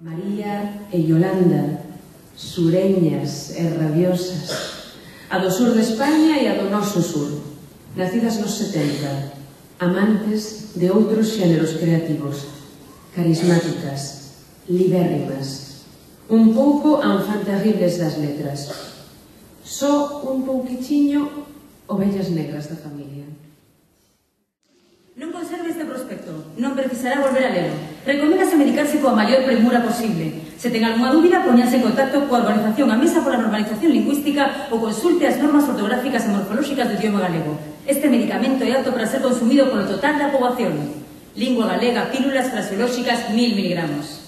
María e Yolanda, sureñas e rabiosas, a do sur de España e a do noso sur, nacidas nos 70, amantes de outros xéneros creativos, carismáticas, libérrimas, un pouco enfanterribles das letras, só un pouquichiño ovellas negras da familia. Non conserve este prospecto, non precisará volver a lelo. Recoméndase medicarse coa maior premura posible. Se ten algunha dúbida, poñanse en contacto coa organización A Mesa pola Normalización Lingüística ou consulte as normas ortográficas e morfolóxicas do idioma galego. Este medicamento é apto para ser consumido polo total da poboación. Lingua galega, pílulas fraseolóxicas 1000 miligramos.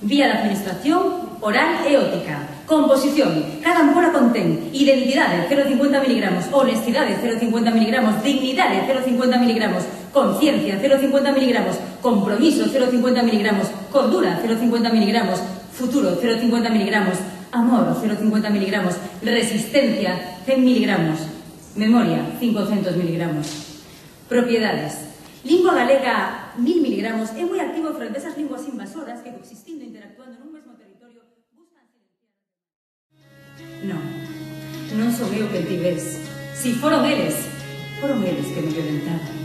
Vía de administración oral e óptica. Composición. Cada ampola contén identidade 0,50 miligramos, honestidade 0,50 miligramos, dignidade 0,50 miligramos, conciencia 0,50 miligramos, compromiso 0,50 miligramos, cordura 0,50 miligramos, futuro 0,50 miligramos, amor 0,50 miligramos, resistencia 100 miligramos, memoria 500 miligramos. Propiedades. Lingua galega 1000 miligramos é moi activo frente a esas linguas invasoras que coexistindo e interactuando nun mesmo territorio buscan silenciar. Non son eu que ti ves. Si foron eles que me violentaron.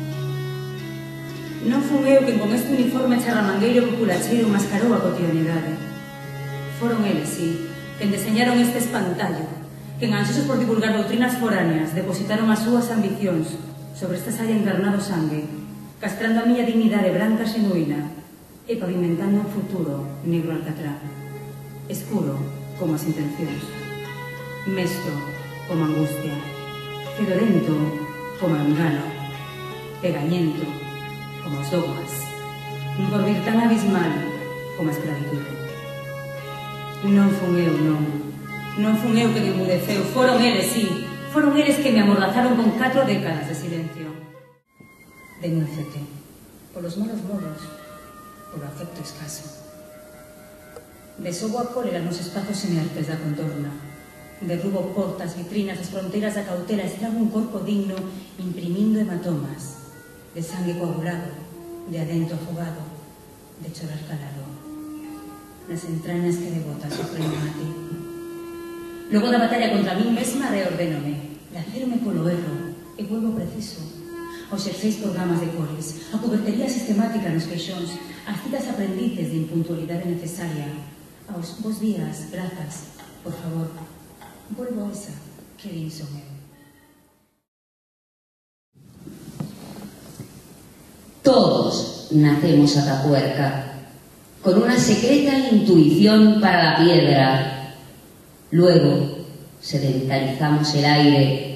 Non fun eu que con este uniforme charramangueiro populacheiro mascarou a cotidianidade. Foron eles, si, que deseñaron este espantallo, que ansiosos por divulgar doutrinas foráneas depositaron as súas ambicións sobre esta saya encarnado sangue, castrando a miña dignidade branca xenuína e pavimentando un futuro negro alcatrán, escuro como as intencións, mesto como a angustia, fedorento como o engano, pegañento como os dogmas, un porvir tan abismal como a escravitude. Non fun eu, non fun eu que me emudeceu, foron eles, sí, foron eles que me amordazaron con 4 décadas de silencio. Denúnciate polos malos modos, polo afecto escaso. Desobo a cólera nos espazos inertes da contorna. Derrubo portas, vitrinas, as fronteiras da cautela, estrago un corpo digno imprimindo hematomas, de sangue coagulado, de adentro afogado, de chorar calado, nas entrañas que devotas sofrendo a ti. Logo da batalla contra min mesma reordénome, lacerome polo erro e volvo preciso aos xerseis por gamas de cores, a cubertería sistemática nos queixóns, as citas aprendices de impuntualidade necesaria, aos bos días, grazas, por favor, volvo a esa que din son eu. Todos nacemos a Atapuerca, con una secreta intuición para la piedra. Luego sedentarizamos el aire.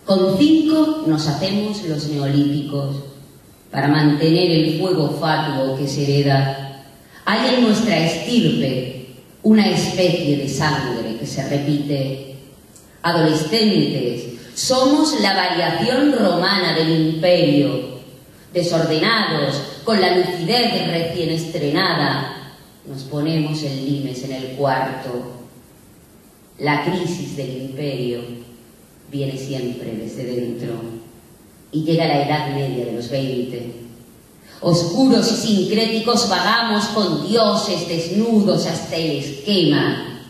Con 5 nos hacemos los neolíticos para mantener el fuego fatuo que se hereda. Hay en nuestra estirpe una especie de sangre que se repite. Adolescentes, somos la variación romana del imperio. Desordenados, con la lucidez recién estrenada, nos ponemos el limes en el cuarto. La crisis del imperio viene siempre desde dentro y llega la edad media de los 20. Oscuros y sincréticos vagamos con dioses desnudos hasta el esquema,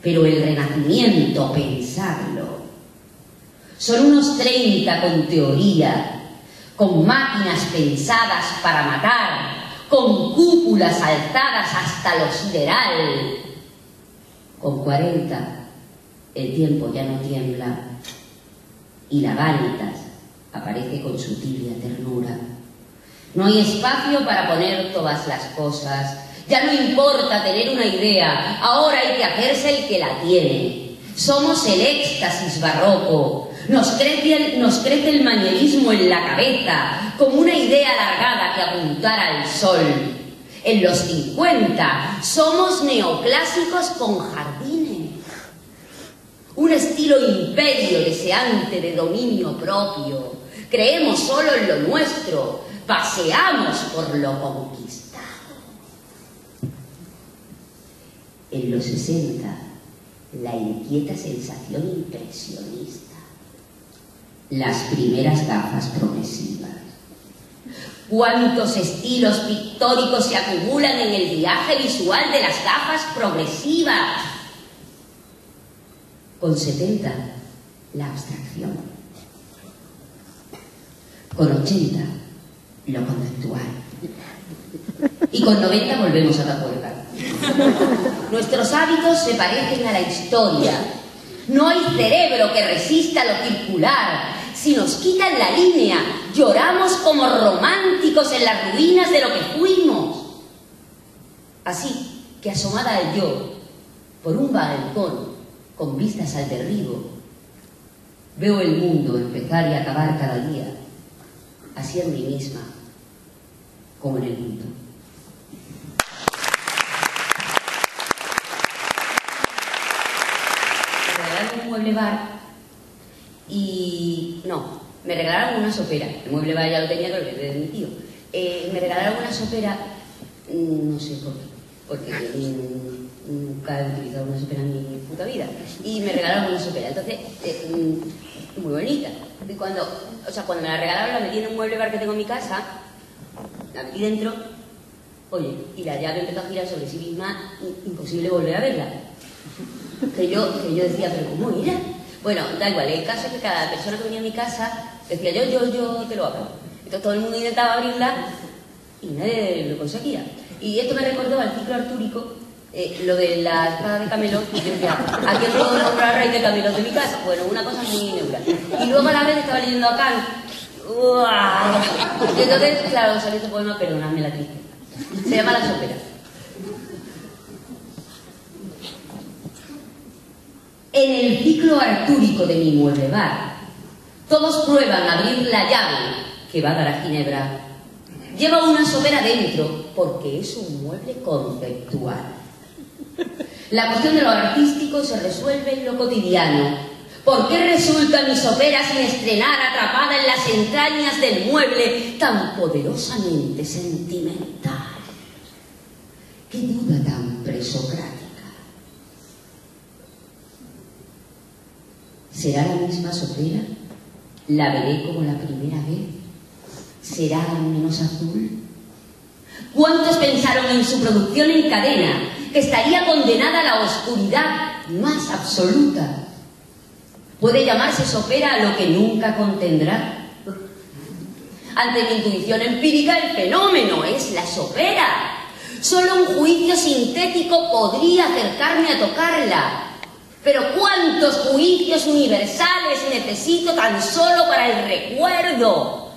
pero el renacimiento, pensadlo, son unos 30 con teoría, con máquinas pensadas para matar, con cúpulas alzadas hasta lo sideral. Con 40 el tiempo ya no tiembla y la Vanitas aparece con su tibia ternura. No hay espacio para poner todas las cosas. Ya no importa tener una idea, ahora hay que hacerse el que la tiene. Somos el éxtasis barroco. Nos crece el manierismo en la cabeza, como una idea alargada que apuntara al sol. En los 50 somos neoclásicos con jardines. Un estilo imperio deseante de dominio propio. Creemos solo en lo nuestro, paseamos por lo conquistado. En los 60, la inquieta sensación impresionista. Las primeras gafas progresivas. ¿Cuántos estilos pictóricos se acumulan en el viaje visual de las gafas progresivas? Con 70, la abstracción. Con 80, lo conceptual. Y con 90 volvemos a Atapuerca. Nuestros hábitos se parecen a la historia. No hay cerebro que resista lo circular. Si nos quitan la línea, lloramos como románticos en las ruinas de lo que fuimos. Así que asomada al yo, por un balcón con vistas al derribo, veo el mundo empezar y acabar cada día, así en mí misma como en el mundo. Me regalaron un mueble bar y... no, me regalaron una sopera. El mueble bar ya lo tenía, creo que es de mi tío. Me regalaron una sopera, no sé por qué, porque nunca he utilizado una sopera en mi puta vida. Y me regalaron una sopera, entonces, muy bonita. Y cuando me la regalaron, la metí en un mueble bar que tengo en mi casa, la metí dentro, oye, y la llave empezó a girar sobre sí misma, imposible volver a verla. Que yo decía, pero ¿cómo era? Bueno, da igual, el caso es que cada persona que venía a mi casa decía, yo te lo abro. Entonces todo el mundo intentaba abrirla y nadie lo conseguía. Y esto me recordó al ciclo artúrico, lo de la espada de Camelot, y yo decía, ¿a quién puedo nombrar rey de Camelot de mi casa? Bueno, una cosa muy neura. Y luego a la vez estaba leyendo a Kant. Y entonces, claro, salió este poema, perdonadme la tristeza. Se llama La sopera. En el ciclo artúrico de mi mueble bar, todos prueban a abrir la llave que va a dar a Ginebra. Lleva una sopera dentro, porque es un mueble conceptual. La cuestión de lo artístico se resuelve en lo cotidiano. ¿Por qué resulta mi sopera sin estrenar atrapada en las entrañas del mueble tan poderosamente sentimental? ¡Qué duda tan presocrática! ¿Será la misma sopera? ¿La veré como la primera vez? ¿Será menos azul? ¿Cuántos pensaron en su producción en cadena que estaría condenada a la oscuridad más absoluta? ¿Puede llamarse sopera a lo que nunca contendrá? Ante mi intuición empírica, el fenómeno es la sopera. Solo un juicio sintético podría acercarme a tocarla. Pero ¿cuántos juicios universales necesito tan solo para el recuerdo?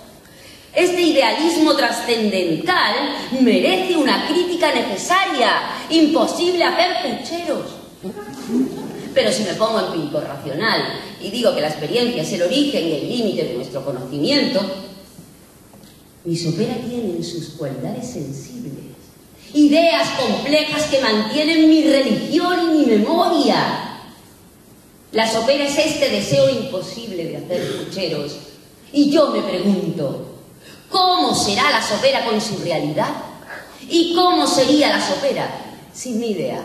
Este idealismo trascendental merece una crítica necesaria. Imposible hacer pucheros. Pero si me pongo empírico racional y digo que la experiencia es el origen y el límite de nuestro conocimiento, mi sopera tiene en sus cualidades sensibles ideas complejas que mantienen mi religión y mi memoria. La sopera es este deseo imposible de hacer pucheros. Y yo me pregunto, ¿cómo será la sopera con su realidad? ¿Y cómo sería la sopera sin mi idea?